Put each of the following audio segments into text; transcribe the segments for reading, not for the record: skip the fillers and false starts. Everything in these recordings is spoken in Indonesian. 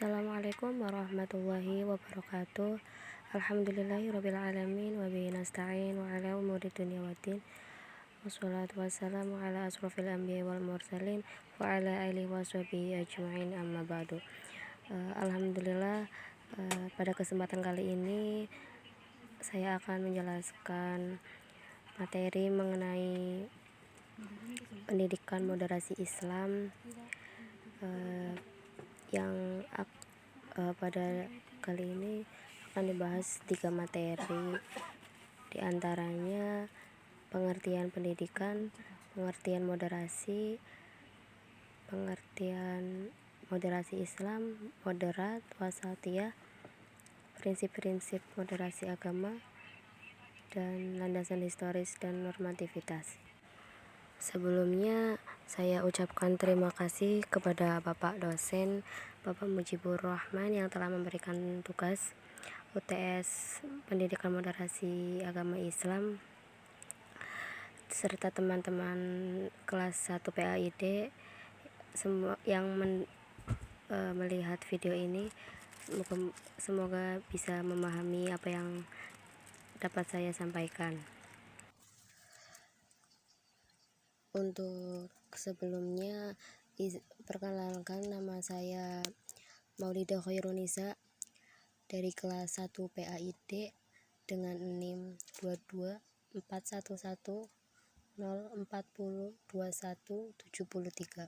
Assalamualaikum warahmatullahi wabarakatuh. Alhamdulillahirrabbilalamin. Wabihi nasta'in wa ala umuri dunya waddin. Wassalatu wassalamu ala asrofil anbiya wal mursalin wa ala alihi wa sahbihi ajma'in, amma ba'du. Alhamdulillah, pada kesempatan kali ini saya akan menjelaskan materi mengenai pendidikan moderasi Islam, yang pada kali ini akan dibahas 3 materi, diantaranya pengertian pendidikan, pengertian moderasi Islam, moderat, wasatiyah, prinsip-prinsip moderasi agama, dan landasan historis dan normativitas. Sebelumnya saya ucapkan terima kasih kepada Bapak dosen, Bapak Mujibur Rahman, yang telah memberikan tugas UTS Pendidikan Moderasi Agama Islam, serta teman-teman kelas 1 PAID semua yang melihat video ini. Semoga bisa memahami apa yang dapat saya sampaikan. Untuk sebelumnya, perkenalkan, nama saya Maulidah Khairunisa dari kelas 1 PAID dengan NIM 224110402173.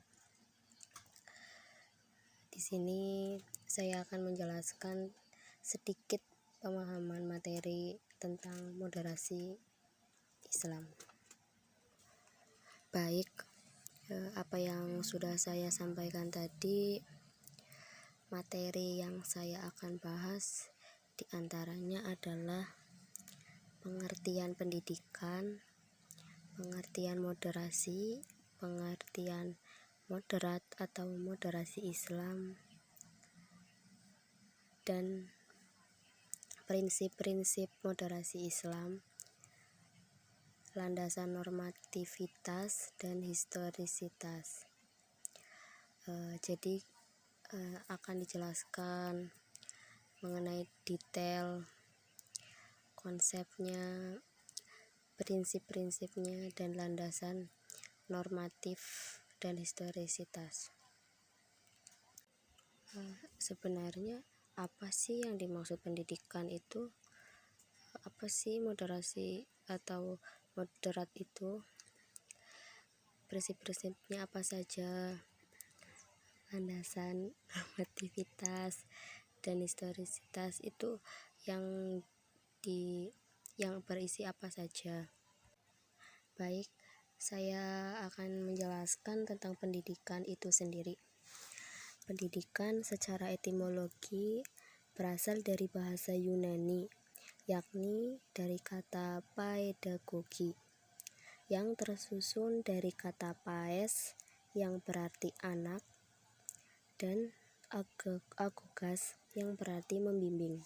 Di sini saya akan menjelaskan sedikit pemahaman materi tentang moderasi Islam. Baik, apa yang sudah saya sampaikan tadi, materi yang saya akan bahas diantaranya adalah pengertian pendidikan, pengertian moderasi, pengertian moderat atau moderasi Islam, dan prinsip-prinsip moderasi Islam, landasan normativitas dan historisitas. Jadi akan dijelaskan mengenai detail konsepnya, prinsip-prinsipnya, dan landasan normatif dan historisitas. Sebenarnya apa sih yang dimaksud pendidikan itu? Apa sih moderasi atau moderat itu? Prinsip-prinsipnya apa saja? Landasan normativitas dan historisitas itu yang berisi apa saja? Baik, saya akan menjelaskan tentang pendidikan itu sendiri. Pendidikan secara etimologi berasal dari bahasa Yunani, yakni dari kata paedagogi, yang tersusun dari kata paes yang berarti anak dan agogas yang berarti membimbing.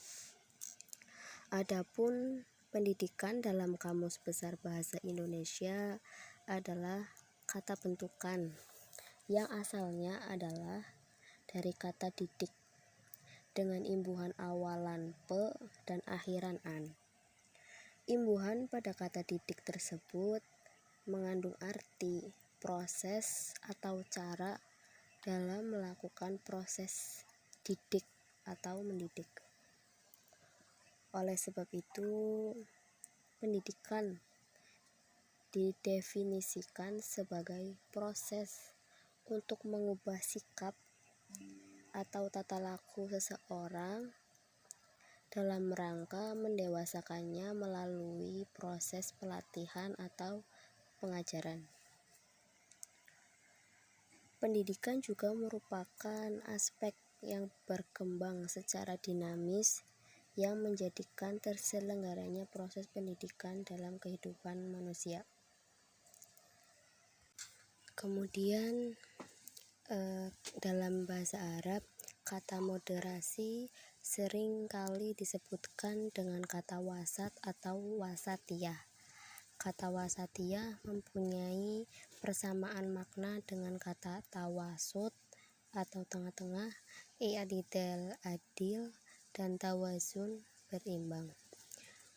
Adapun pendidikan dalam Kamus Besar Bahasa Indonesia adalah kata bentukan yang asalnya adalah dari kata didik dengan imbuhan awalan pe dan akhiran an. Imbuhan pada kata didik tersebut mengandung arti, proses, atau cara dalam melakukan proses didik atau mendidik. Oleh sebab itu, pendidikan didefinisikan sebagai proses untuk mengubah sikap atau tata laku seseorang dalam rangka mendewasakannya melalui proses pelatihan atau pengajaran. Pendidikan juga merupakan aspek yang berkembang secara dinamis yang menjadikan terselenggaranya proses pendidikan dalam kehidupan manusia. Kemudian dalam bahasa Arab, kata moderasi sering kali disebutkan dengan kata wasat atau wasatiyah. Kata wasatiyah mempunyai persamaan makna dengan kata tawasut atau tengah-tengah, i'tidal adil, dan tawazun berimbang.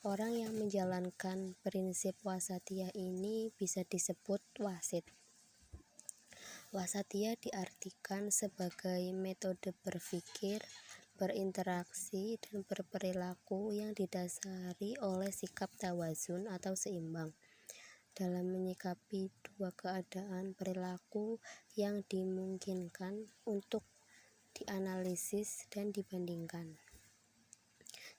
Orang yang menjalankan prinsip wasatiyah ini bisa disebut wasit. Wasatiyah diartikan sebagai metode berpikir, berinteraksi, dan berperilaku yang didasari oleh sikap tawazun atau seimbang dalam menyikapi dua keadaan perilaku yang dimungkinkan untuk dianalisis dan dibandingkan,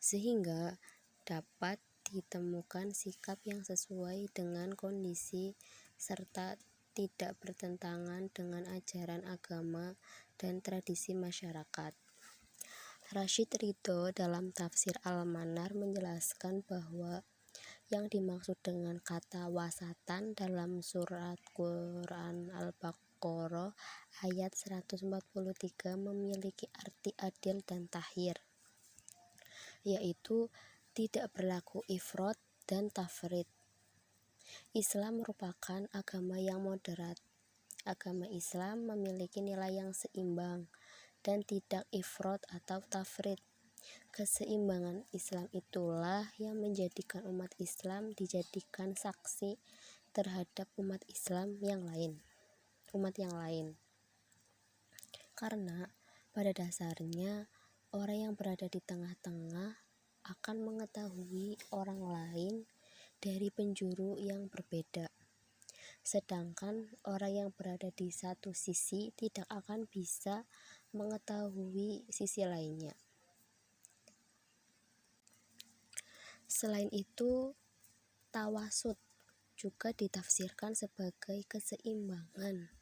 sehingga dapat ditemukan sikap yang sesuai dengan kondisi serta tidak bertentangan dengan ajaran agama dan tradisi masyarakat. Rasyid Ridho dalam tafsir Al-Manar menjelaskan bahwa yang dimaksud dengan kata wasatan dalam surat Quran Al-Baqarah ayat 143 memiliki arti adil dan tahir, yaitu tidak berlaku ifrat dan tafrid. Islam merupakan agama yang moderat. Agama Islam memiliki nilai yang seimbang dan tidak ifrat atau tafrid. Keseimbangan Islam itulah yang menjadikan umat Islam dijadikan saksi terhadap umat yang lain. Karena pada dasarnya orang yang berada di tengah-tengah akan mengetahui orang lain dari penjuru yang berbeda. Sedangkan orang yang berada di satu sisi tidak akan bisa mengetahui sisi lainnya. Selain itu, tawasut juga ditafsirkan sebagai keseimbangan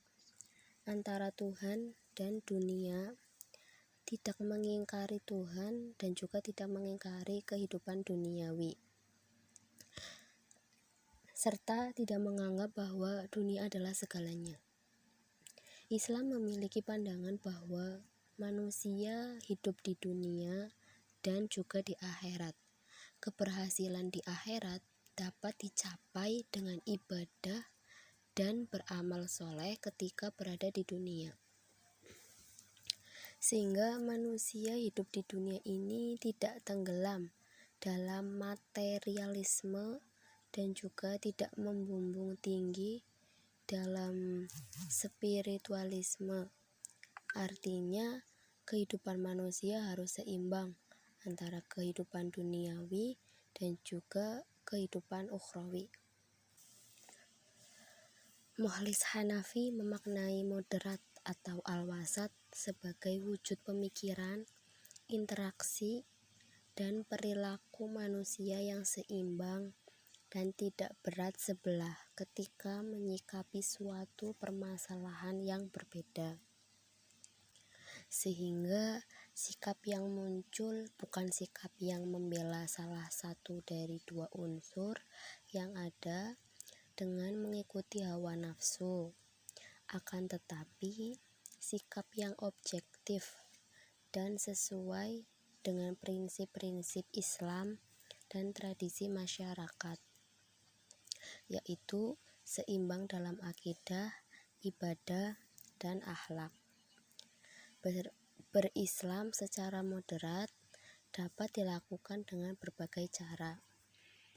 antara Tuhan dan dunia, tidak mengingkari Tuhan dan juga tidak mengingkari kehidupan duniawi, serta tidak menganggap bahwa dunia adalah segalanya. Islam memiliki pandangan bahwa manusia hidup di dunia dan juga di akhirat. Keberhasilan di akhirat dapat dicapai dengan ibadah dan beramal soleh ketika berada di dunia. Sehingga manusia hidup di dunia ini tidak tenggelam dalam materialisme dan juga tidak membumbung tinggi dalam spiritualisme. Artinya, kehidupan manusia harus seimbang antara kehidupan duniawi dan juga kehidupan ukhrawi. Mukhlis Hanafi memaknai moderat atau al-wasat sebagai wujud pemikiran, interaksi, dan perilaku manusia yang seimbang dan tidak berat sebelah ketika menyikapi suatu permasalahan yang berbeda. Sehingga sikap yang muncul bukan sikap yang membela salah satu dari dua unsur yang ada dengan mengikuti hawa nafsu, akan tetapi sikap yang objektif dan sesuai dengan prinsip-prinsip Islam dan tradisi masyarakat, yaitu seimbang dalam akidah, ibadah, dan akhlak. Berislam secara moderat dapat dilakukan dengan berbagai cara.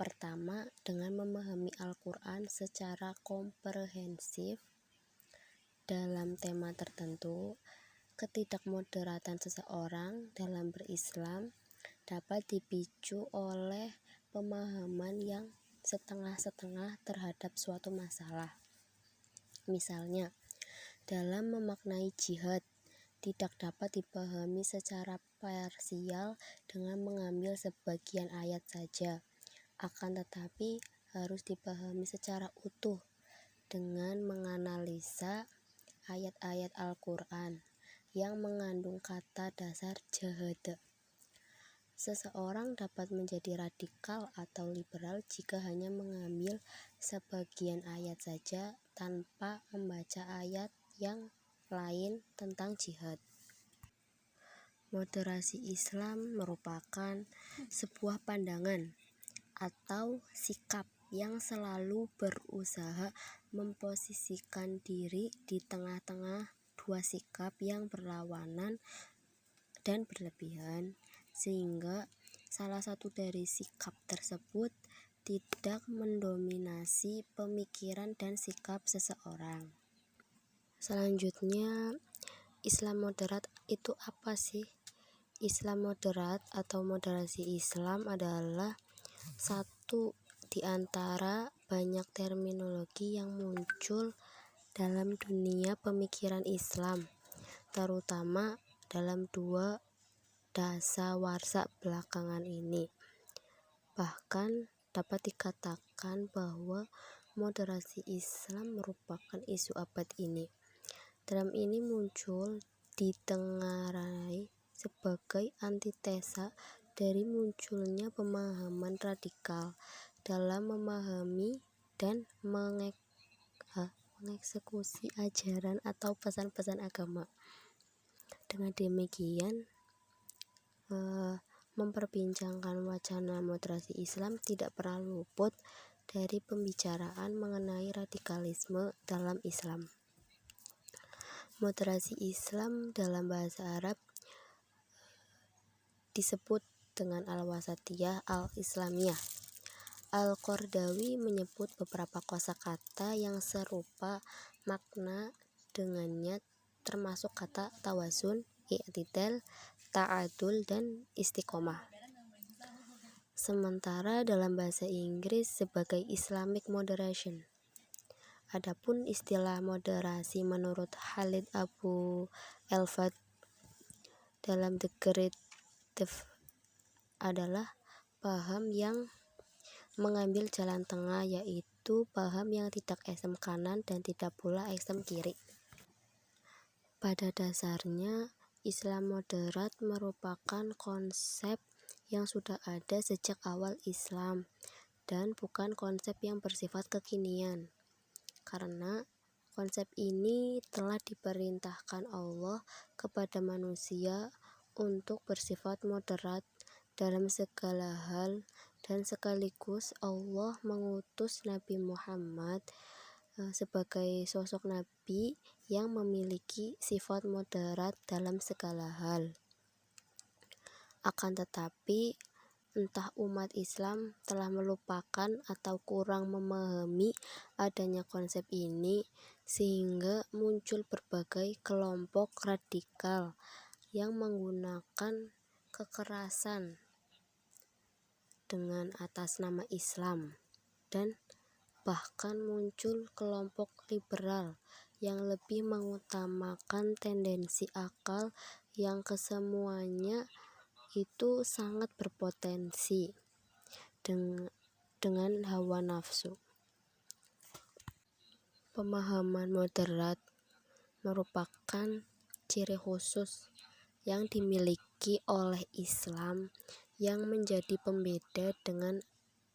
Pertama, dengan memahami Al-Quran secara komprehensif dalam tema tertentu. Ketidakmoderatan seseorang dalam berislam dapat dipicu oleh pemahaman yang setengah-setengah terhadap suatu masalah. Misalnya, dalam memaknai jihad tidak dapat dipahami secara parsial dengan mengambil sebagian ayat saja, akan tetapi harus dipahami secara utuh dengan menganalisa ayat-ayat Al-Quran yang mengandung kata dasar jihad. Seseorang dapat menjadi radikal atau liberal jika hanya mengambil sebagian ayat saja tanpa membaca ayat yang lain tentang jihad. Moderasi Islam merupakan sebuah pandangan atau sikap yang selalu berusaha memposisikan diri di tengah-tengah dua sikap yang berlawanan dan berlebihan, sehingga salah satu dari sikap tersebut tidak mendominasi pemikiran dan sikap seseorang. Selanjutnya, Islam moderat itu apa sih? Islam moderat atau moderasi Islam adalah satu di antara banyak terminologi yang muncul dalam dunia pemikiran Islam, terutama dalam 2 dasawarsa belakangan ini. Bahkan dapat dikatakan bahwa moderasi Islam merupakan isu abad ini. Term ini muncul ditengarai sebagai antitesa dari munculnya pemahaman radikal dalam memahami dan mengeksekusi ajaran atau pesan-pesan agama. Dengan demikian, memperbincangkan wacana moderasi Islam tidak pernah luput dari pembicaraan mengenai radikalisme dalam Islam. Moderasi Islam dalam bahasa Arab disebut dengan al-wasatiyah al-islamiyah. Al-Qardawi menyebut beberapa kosakata yang serupa makna dengannya, termasuk kata tawazun, i'tidal, ta'adul, dan istiqomah. Sementara dalam bahasa Inggris sebagai Islamic moderation. Adapun istilah moderasi menurut Khalid Abu Elfad dalam The Great Debate adalah paham yang mengambil jalan tengah, yaitu paham yang tidak ekstrem kanan dan tidak pula ekstrem kiri. Pada dasarnya, Islam moderat merupakan konsep yang sudah ada sejak awal Islam dan bukan konsep yang bersifat kekinian. Karena konsep ini telah diperintahkan Allah kepada manusia untuk bersifat moderat dalam segala hal, dan sekaligus Allah mengutus Nabi Muhammad sebagai sosok Nabi yang memiliki sifat moderat dalam segala hal. Akan tetapi, entah umat Islam telah melupakan atau kurang memahami adanya konsep ini, sehingga muncul berbagai kelompok radikal yang menggunakan kekerasan dengan atas nama Islam, dan bahkan muncul kelompok liberal yang lebih mengutamakan tendensi akal yang kesemuanya itu sangat berpotensi dengan hawa nafsu. Pemahaman moderat merupakan ciri khusus yang dimiliki oleh Islam yang menjadi pembeda dengan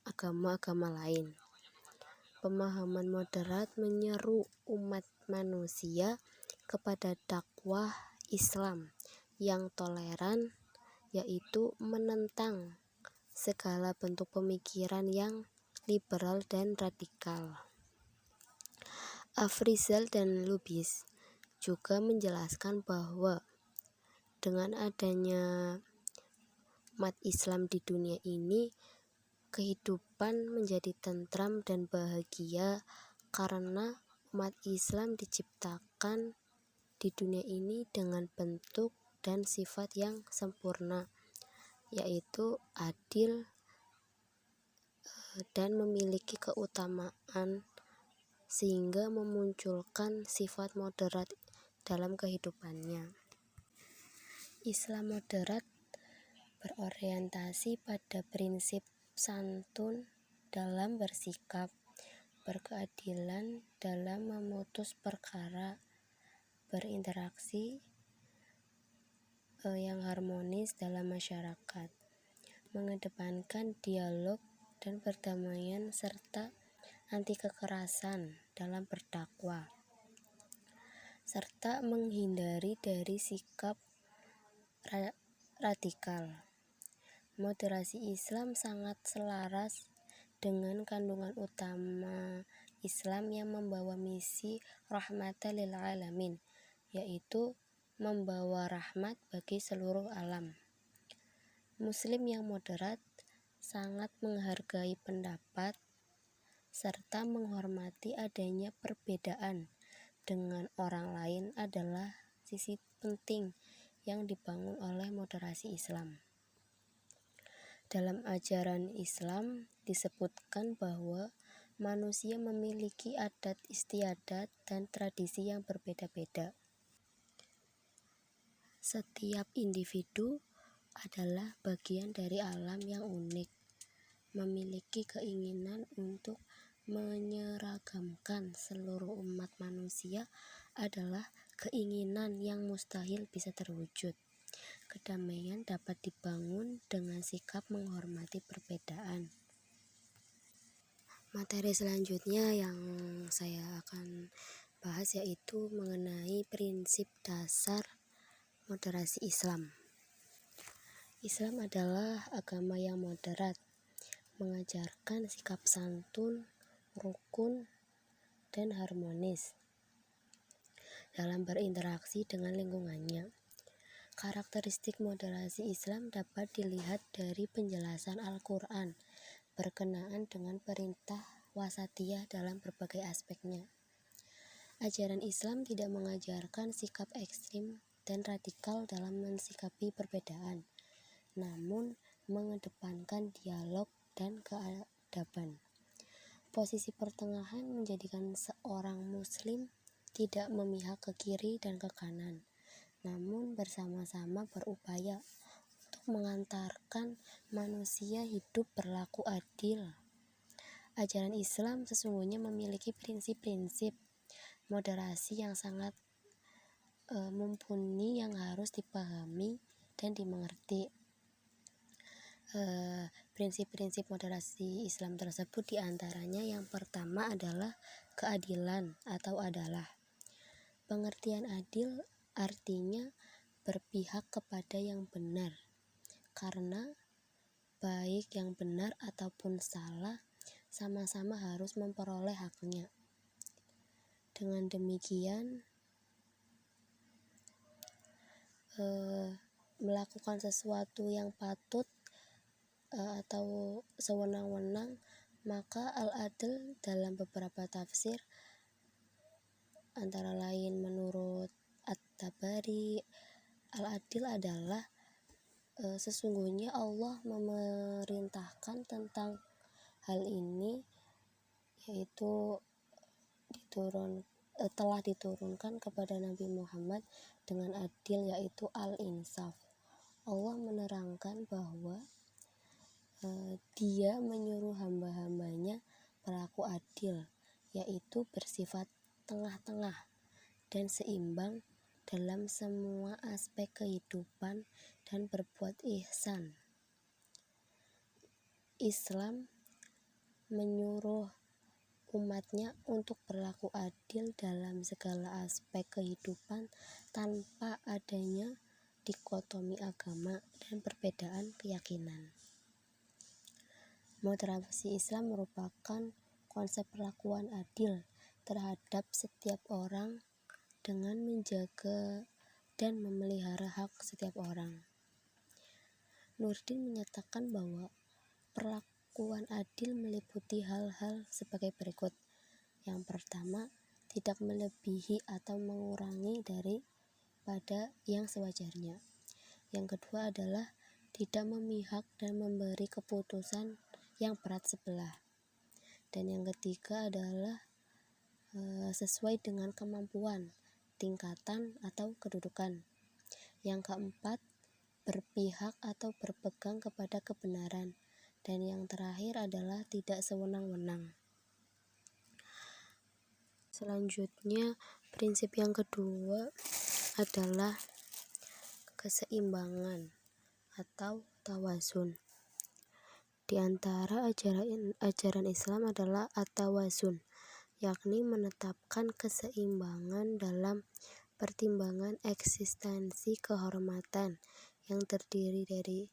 agama-agama lain. Pemahaman moderat menyeru umat manusia kepada dakwah Islam yang toleran, yaitu menentang segala bentuk pemikiran yang liberal dan radikal. Afrizal dan Lubis juga menjelaskan bahwa dengan adanya umat Islam di dunia ini, kehidupan menjadi tentram dan bahagia karena umat Islam diciptakan di dunia ini dengan bentuk dan sifat yang sempurna, yaitu adil dan memiliki keutamaan, sehingga memunculkan sifat moderat dalam kehidupannya. Islam moderat berorientasi pada prinsip santun dalam bersikap, berkeadilan dalam memutus perkara, berinteraksi yang harmonis dalam masyarakat, mengedepankan dialog dan perdamaian, serta anti kekerasan dalam berdakwah, serta menghindari dari sikap radikal. Moderasi Islam sangat selaras dengan kandungan utama Islam yang membawa misi rahmatan lil alamin, yaitu membawa rahmat bagi seluruh alam. Muslim yang moderat sangat menghargai pendapat serta menghormati adanya perbedaan dengan orang lain adalah sisi penting yang dibangun oleh moderasi Islam. Dalam ajaran Islam disebutkan bahwa manusia memiliki adat istiadat dan tradisi yang berbeda-beda. Setiap individu adalah bagian dari alam yang unik, memiliki keinginan untuk menyeragamkan seluruh umat manusia adalah keinginan yang mustahil bisa terwujud. Kedamaian dapat dibangun dengan sikap menghormati perbedaan. Materi selanjutnya yang saya akan bahas yaitu mengenai prinsip dasar moderasi Islam. Islam adalah agama yang moderat, mengajarkan sikap santun, rukun, dan harmonis dalam berinteraksi dengan lingkungannya. Karakteristik moderasi Islam dapat dilihat dari penjelasan Al-Quran berkenaan dengan perintah wasatiyah dalam berbagai aspeknya. Ajaran Islam tidak mengajarkan sikap ekstrim dan radikal dalam mensikapi perbedaan, namun mengedepankan dialog dan keadaban. Posisi pertengahan menjadikan seorang muslim tidak memihak ke kiri dan ke kanan, namun bersama-sama berupaya untuk mengantarkan manusia hidup berlaku adil. Ajaran Islam sesungguhnya memiliki prinsip-prinsip moderasi yang sangat mumpuni yang harus dipahami dan dimengerti. Prinsip-prinsip moderasi Islam tersebut diantaranya yang pertama adalah keadilan atau adalah. Pengertian adil artinya berpihak kepada yang benar, karena baik yang benar ataupun salah sama-sama harus memperoleh haknya. Dengan demikian, melakukan sesuatu yang patut atau sewenang-wenang, maka al-adl dalam beberapa tafsir antara lain menurut At-Tabari, al-adil adalah sesungguhnya Allah memerintahkan tentang hal ini, yaitu telah diturunkan kepada Nabi Muhammad dengan adil, yaitu al-insaf. Allah menerangkan bahwa Dia menyuruh hamba-hambanya berlaku adil, yaitu bersifat tengah-tengah dan seimbang dalam semua aspek kehidupan dan berbuat ihsan. Islam menyuruh umatnya untuk berlaku adil dalam segala aspek kehidupan tanpa adanya dikotomi agama dan perbedaan keyakinan. Moderasi Islam merupakan konsep perlakuan adil terhadap setiap orang dengan menjaga dan memelihara hak setiap orang. Nurdin menyatakan bahwa perlakuan adil meliputi hal-hal sebagai berikut. Yang pertama, tidak melebihi atau mengurangi daripada yang sewajarnya. Yang kedua adalah tidak memihak dan memberi keputusan yang berat sebelah. Dan yang ketiga adalah sesuai dengan kemampuan, tingkatan, atau kedudukan. Yang keempat, berpihak atau berpegang kepada kebenaran. Dan yang terakhir adalah tidak sewenang-wenang. Selanjutnya, prinsip yang kedua adalah keseimbangan atau tawazun. Di antara ajaran Islam adalah at-tawazun, yakni menetapkan keseimbangan dalam pertimbangan eksistensi kehormatan yang terdiri dari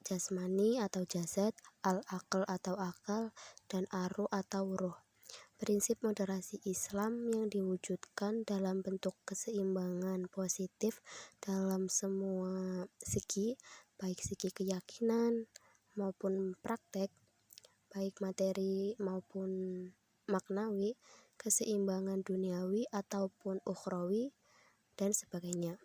jasmani atau jasad, al-aql atau akal, dan ar-ruh atau ruh. Prinsip moderasi Islam yang diwujudkan dalam bentuk keseimbangan positif dalam semua segi, baik segi keyakinan maupun praktek, baik materi maupun maknawi, keseimbangan duniawi ataupun ukhrawi, dan sebagainya.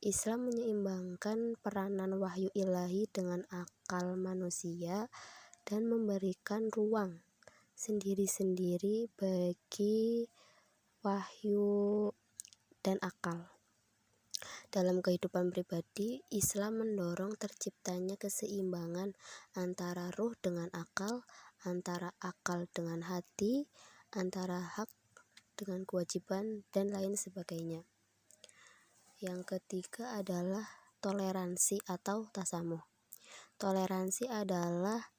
Islam menyeimbangkan peranan wahyu ilahi dengan akal manusia dan memberikan ruang sendiri-sendiri bagi wahyu dan akal. Dalam kehidupan pribadi, Islam mendorong terciptanya keseimbangan antara ruh dengan akal, antara akal dengan hati, antara hak dengan kewajiban, dan lain sebagainya. Yang ketiga adalah toleransi atau tasamuh. Toleransi adalah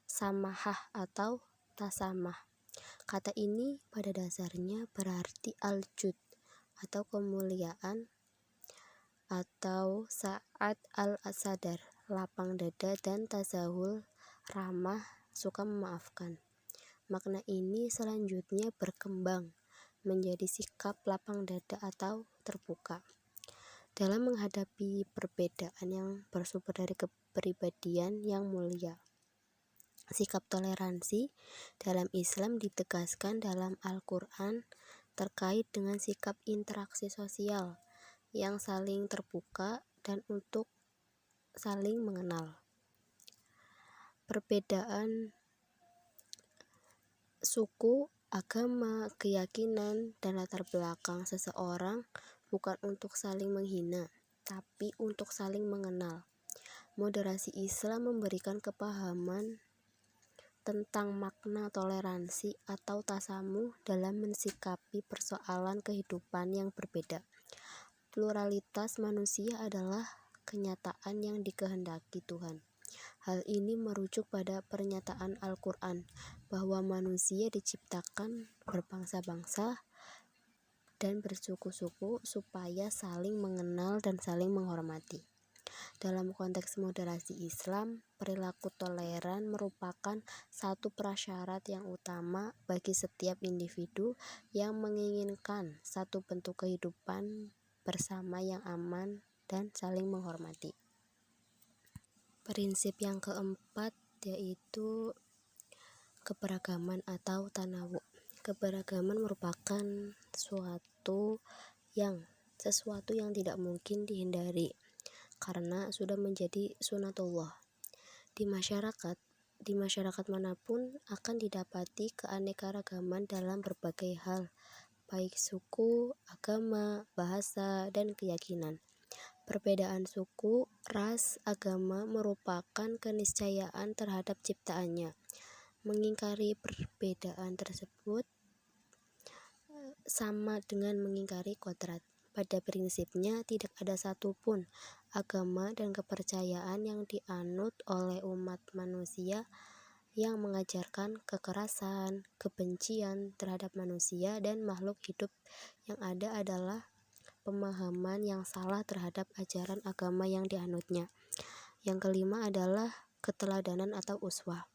samahah atau tasamah. Kata ini pada dasarnya berarti al-jud atau kemuliaan, atau sa'ad al-sadar, lapang dada, dan tazahul, ramah, suka memaafkan. Makna ini selanjutnya berkembang menjadi sikap lapang dada atau terbuka dalam menghadapi perbedaan yang bersumber dari kepribadian yang mulia. Sikap toleransi dalam Islam ditegaskan dalam Al-Quran terkait dengan sikap interaksi sosial yang saling terbuka dan untuk saling mengenal. Perbedaan suku, agama, keyakinan, dan latar belakang seseorang bukan untuk saling menghina, tapi untuk saling mengenal. Moderasi Islam memberikan kepahaman tentang makna toleransi atau tasamuh dalam mensikapi persoalan kehidupan yang berbeda. Pluralitas manusia adalah kenyataan yang dikehendaki Tuhan. Hal ini merujuk pada pernyataan Al-Quran bahwa manusia diciptakan berbangsa-bangsa dan bersuku-suku supaya saling mengenal dan saling menghormati. Dalam konteks moderasi Islam, perilaku toleran merupakan satu prasyarat yang utama bagi setiap individu yang menginginkan satu bentuk kehidupan bersama yang aman dan saling menghormati. Prinsip yang keempat yaitu keberagaman atau tanawu. Keberagaman merupakan sesuatu yang tidak mungkin dihindari karena sudah menjadi sunatullah. Di masyarakat manapun akan didapati keanekaragaman dalam berbagai hal, baik suku, agama, bahasa, dan keyakinan. Perbedaan suku, ras, agama merupakan keniscayaan terhadap ciptaannya. Mengingkari perbedaan tersebut sama dengan mengingkari kodrat. Pada prinsipnya, tidak ada satupun agama dan kepercayaan yang dianut oleh umat manusia yang mengajarkan kekerasan, kebencian terhadap manusia dan makhluk hidup. Yang ada adalah pemahaman yang salah terhadap ajaran agama yang dianutnya. Yang kelima adalah keteladanan atau uswah.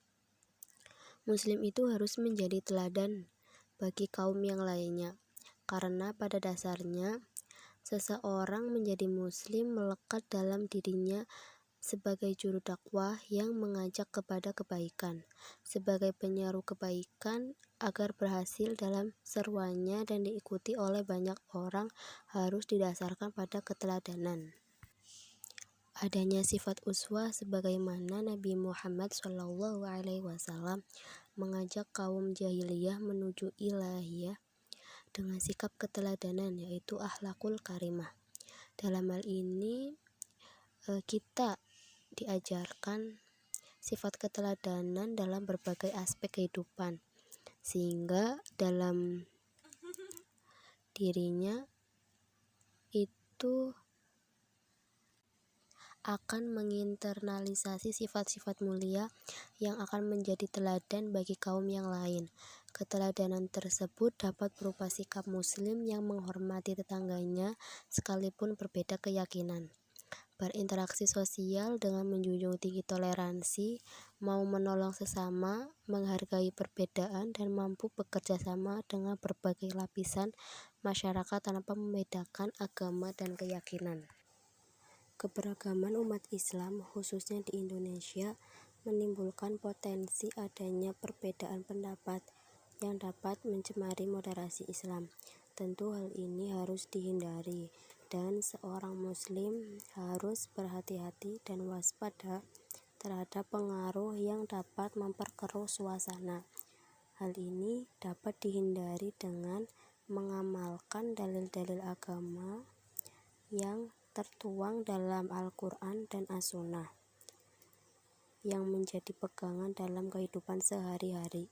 Muslim itu harus menjadi teladan bagi kaum yang lainnya, karena pada dasarnya seseorang menjadi muslim melekat dalam dirinya sebagai juru dakwah yang mengajak kepada kebaikan, sebagai penyeru kebaikan agar berhasil dalam seruannya dan diikuti oleh banyak orang harus didasarkan pada keteladanan. Adanya sifat uswah sebagaimana Nabi Muhammad SAW mengajak kaum jahiliyah menuju ilahiyah dengan sikap keteladanan, yaitu akhlakul karimah. Dalam hal ini kita diajarkan sifat keteladanan dalam berbagai aspek kehidupan, sehingga dalam dirinya itu akan menginternalisasi sifat-sifat mulia yang akan menjadi teladan bagi kaum yang lain. Keteladanan tersebut dapat berupa sikap muslim yang menghormati tetangganya sekalipun berbeda keyakinan. berinteraksi sosial dengan menjunjung tinggi toleransi, mau menolong sesama, menghargai perbedaan, dan mampu bekerja sama dengan berbagai lapisan masyarakat tanpa membedakan agama dan keyakinan. Keberagaman umat Islam, khususnya di Indonesia, menimbulkan potensi adanya perbedaan pendapat yang dapat mencemari moderasi Islam. Tentu hal ini harus dihindari, dan seorang muslim harus berhati-hati dan waspada terhadap pengaruh yang dapat memperkeruh suasana. Hal ini dapat dihindari dengan mengamalkan dalil-dalil agama yang tertuang dalam Al-Quran dan As-Sunnah yang menjadi pegangan dalam kehidupan sehari-hari.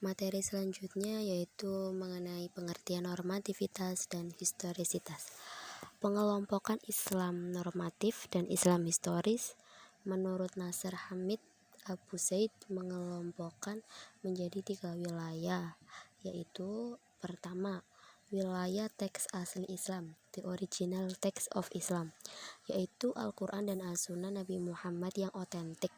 Materi selanjutnya yaitu mengenai pengertian normativitas dan historisitas. Pengelompokan Islam normatif dan Islam historis menurut Nasir Hamid Abu Zaid mengelompokkan menjadi 3 wilayah, yaitu pertama, wilayah teks asli Islam, the original text of Islam, yaitu Al-Quran dan As-Sunnah Nabi Muhammad yang otentik.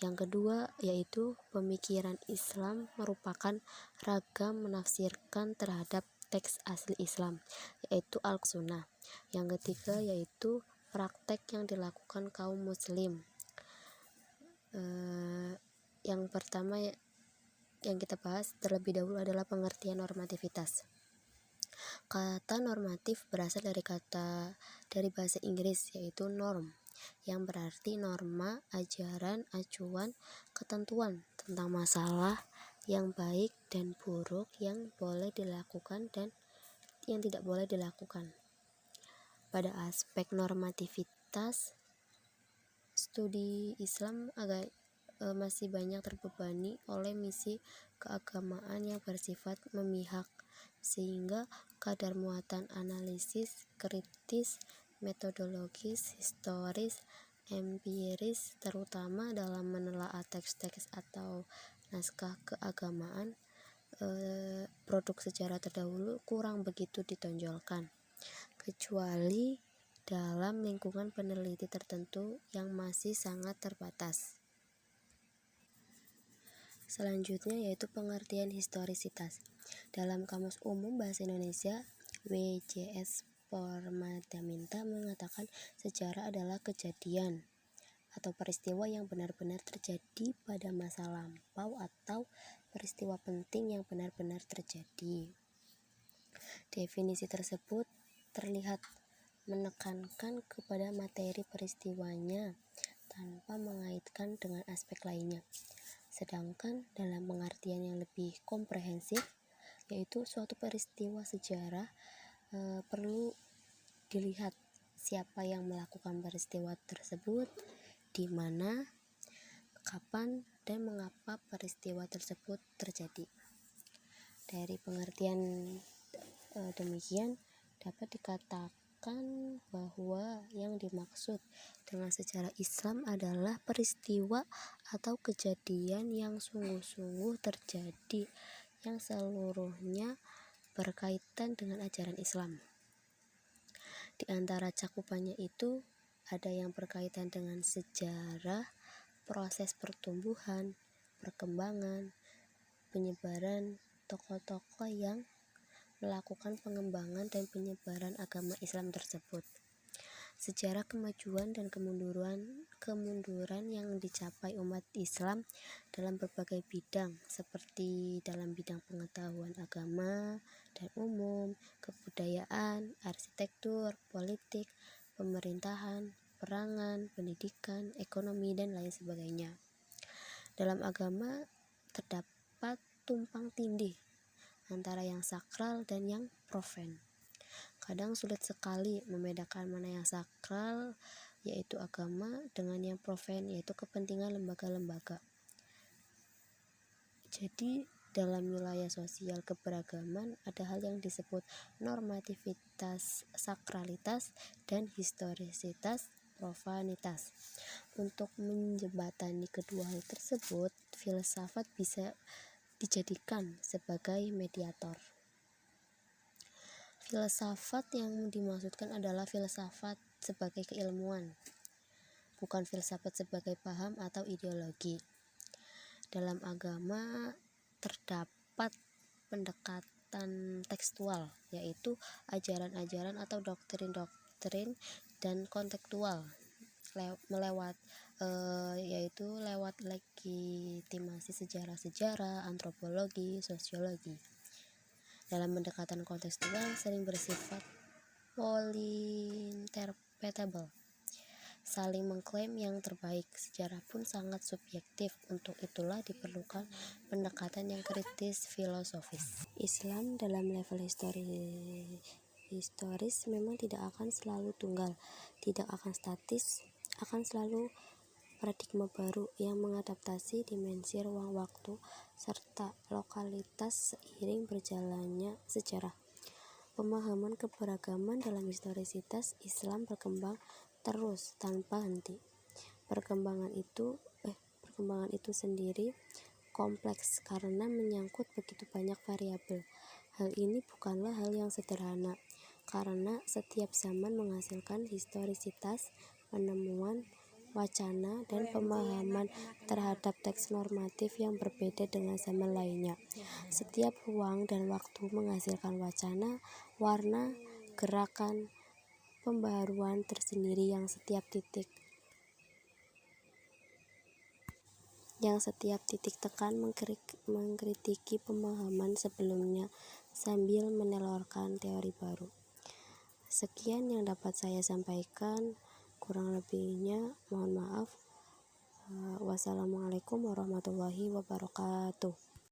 Yang kedua, yaitu pemikiran Islam merupakan ragam menafsirkan terhadap teks asli Islam, yaitu Al-Sunnah. Yang ketiga, yaitu praktek yang dilakukan kaum muslim. Yang pertama yang kita bahas terlebih dahulu adalah pengertian normativitas. Kata normatif berasal dari bahasa Inggris, yaitu norm, yang berarti norma, ajaran, acuan, ketentuan tentang masalah yang baik dan buruk yang boleh dilakukan dan yang tidak boleh dilakukan. Pada aspek normativitas, studi Islam masih banyak terbebani oleh misi keagamaan yang bersifat memihak, sehingga kadar muatan analisis, kritis, metodologis, historis, empiris, terutama dalam menelaah teks-teks atau naskah keagamaan, produk sejarah terdahulu kurang begitu ditonjolkan, kecuali dalam lingkungan peneliti tertentu yang masih sangat terbatas. Selanjutnya yaitu pengertian historisitas. Dalam Kamus Umum Bahasa Indonesia, WJS Pormadaminta mengatakan sejarah adalah kejadian atau peristiwa yang benar-benar terjadi pada masa lampau atau peristiwa penting yang benar-benar terjadi. Definisi tersebut terlihat menekankan kepada materi peristiwanya tanpa mengaitkan dengan aspek lainnya. Sedangkan dalam pengertian yang lebih komprehensif, yaitu suatu peristiwa sejarah perlu dilihat siapa yang melakukan peristiwa tersebut, di mana, kapan, dan mengapa peristiwa tersebut terjadi. Dari pengertian demikian dapat dikatakan bahwa yang dimaksud dengan sejarah Islam adalah peristiwa atau kejadian yang sungguh-sungguh terjadi yang seluruhnya berkaitan dengan ajaran Islam. Di antara cakupannya itu ada yang berkaitan dengan sejarah, proses pertumbuhan, perkembangan, penyebaran tokoh-tokoh yang melakukan pengembangan dan penyebaran agama Islam tersebut, sejarah kemajuan dan kemunduran yang dicapai umat Islam dalam berbagai bidang, seperti dalam bidang pengetahuan agama dan umum, kebudayaan, arsitektur, politik, pemerintahan, perangan, pendidikan, ekonomi, dan lain sebagainya. Dalam agama terdapat tumpang tindih antara yang sakral dan yang profan. Kadang sulit sekali membedakan mana yang sakral, yaitu agama, dengan yang profan, yaitu kepentingan lembaga-lembaga. Jadi, dalam wilayah sosial keberagaman ada hal yang disebut normativitas, sakralitas, dan historisitas, profanitas. Untuk menjembatani kedua hal tersebut, filsafat bisa dijadikan sebagai mediator. Filsafat yang dimaksudkan adalah filsafat sebagai keilmuan, bukan filsafat sebagai paham atau ideologi. Dalam agama terdapat pendekatan tekstual, yaitu ajaran-ajaran atau doktrin-doktrin, dan kontekstual yaitu lewat legitimasi sejarah-sejarah, antropologi, sosiologi. Dalam pendekatan kontekstual sering bersifat polyinterpretable, saling mengklaim yang terbaik. Sejarah pun sangat subjektif, untuk itulah diperlukan pendekatan yang kritis filosofis. Islam dalam level historis memang tidak akan selalu tunggal, tidak akan statis, akan selalu paradigma baru yang mengadaptasi dimensi ruang waktu serta lokalitas seiring berjalannya sejarah. Pemahaman keberagaman dalam historisitas Islam berkembang terus tanpa henti. Perkembangan itu sendiri kompleks karena menyangkut begitu banyak variabel. Hal ini bukanlah hal yang sederhana, karena setiap zaman menghasilkan historisitas, penemuan, wacana, dan pemahaman terhadap teks normatif yang berbeda dengan zaman lainnya. Setiap ruang dan waktu menghasilkan wacana, warna, gerakan, pembaharuan tersendiri yang setiap titik tekan mengkritiki pemahaman sebelumnya sambil menelurkan teori baru. Sekian yang dapat saya sampaikan, kurang lebihnya mohon maaf. Wassalamualaikum warahmatullahi wabarakatuh.